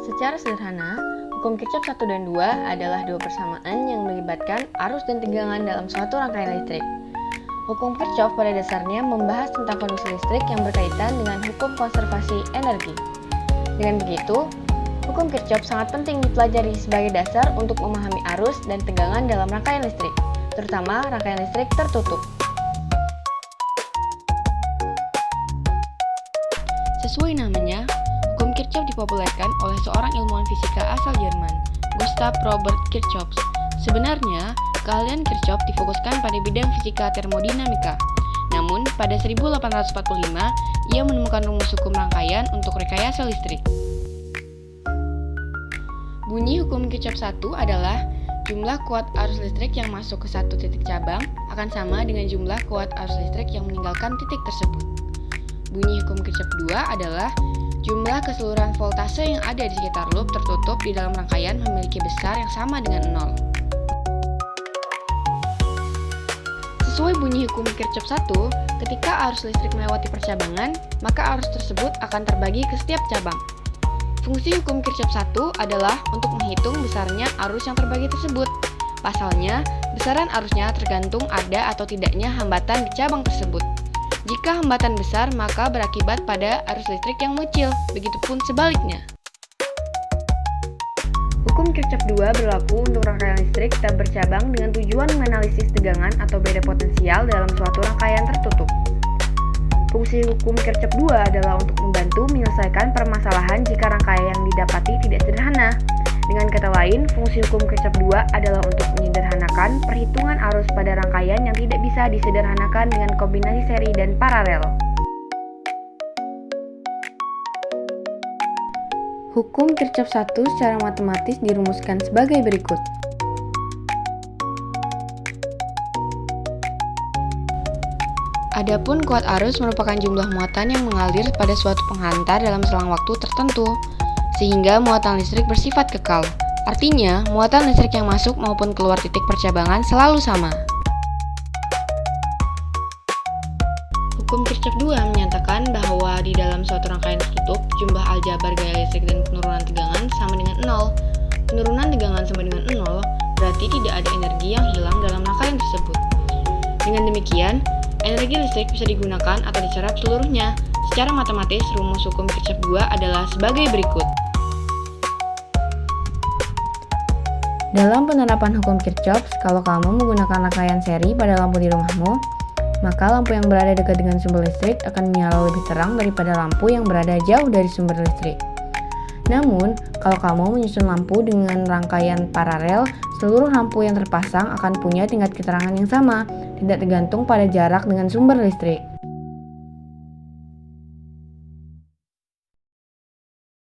Secara sederhana, hukum Kirchhoff 1 dan 2 adalah dua persamaan yang melibatkan arus dan tegangan dalam suatu rangkaian listrik. Hukum Kirchhoff pada dasarnya membahas tentang konduksi listrik yang berkaitan dengan hukum konservasi energi. Dengan begitu, hukum Kirchhoff sangat penting dipelajari sebagai dasar untuk memahami arus dan tegangan dalam rangkaian listrik, terutama rangkaian listrik tertutup. Sesuai namanya, hukum Kirchhoff dipopulerkan oleh seorang ilmuwan fisika asal Jerman, Gustav Robert Kirchhoff. Sebenarnya, keahlian Kirchhoff difokuskan pada bidang fisika termodinamika. Namun, pada 1845, ia menemukan rumus hukum rangkaian untuk rekayasa listrik. Bunyi hukum Kirchhoff 1 adalah jumlah kuat arus listrik yang masuk ke satu titik cabang akan sama dengan jumlah kuat arus listrik yang meninggalkan titik tersebut. Bunyi hukum Kirchhoff 2 adalah jumlah keseluruhan voltase yang ada di sekitar loop tertutup di dalam rangkaian memiliki besar yang sama dengan 0. Sesuai bunyi hukum Kirchhoff 1, ketika arus listrik melewati percabangan, maka arus tersebut akan terbagi ke setiap cabang. Fungsi hukum Kirchhoff 1 adalah untuk menghitung besarnya arus yang terbagi tersebut. Pasalnya, besaran arusnya tergantung ada atau tidaknya hambatan di cabang tersebut. Jika hambatan besar, maka berakibat pada arus listrik yang mengecil, begitupun sebaliknya. Hukum Kirchhoff 2 berlaku untuk rangkaian listrik tak bercabang dengan tujuan menganalisis tegangan atau beda potensial dalam suatu rangkaian tertutup. Fungsi hukum Kirchhoff 2 adalah untuk membantu menyelesaikan permasalahan jika rangkaian yang didapati tidak sederhana. Dengan kata lain, fungsi hukum Kirchhoff 2 adalah untuk menyederhanakan perhitungan arus pada rangkaian yang tidak bisa disederhanakan dengan kombinasi seri dan paralel. Hukum Kirchhoff 1 secara matematis dirumuskan sebagai berikut. Adapun kuat arus merupakan jumlah muatan yang mengalir pada suatu penghantar dalam selang waktu tertentu, sehingga muatan listrik bersifat kekal. Artinya, muatan listrik yang masuk maupun keluar titik percabangan selalu sama. Hukum Kirchhoff 2 menyatakan bahwa di dalam suatu rangkaian tertutup, jumlah aljabar gaya listrik dan penurunan tegangan sama dengan 0. Penurunan tegangan sama dengan 0 berarti tidak ada energi yang hilang dalam rangkaian tersebut. Dengan demikian, energi listrik bisa digunakan atau diserap seluruhnya. Secara matematis, rumus hukum Kirchhoff 2 adalah sebagai berikut. Dalam penerapan hukum Kirchhoff, kalau kamu menggunakan rangkaian seri pada lampu di rumahmu, maka lampu yang berada dekat dengan sumber listrik akan menyala lebih terang daripada lampu yang berada jauh dari sumber listrik. Namun, kalau kamu menyusun lampu dengan rangkaian paralel, seluruh lampu yang terpasang akan punya tingkat keterangan yang sama, tidak tergantung pada jarak dengan sumber listrik.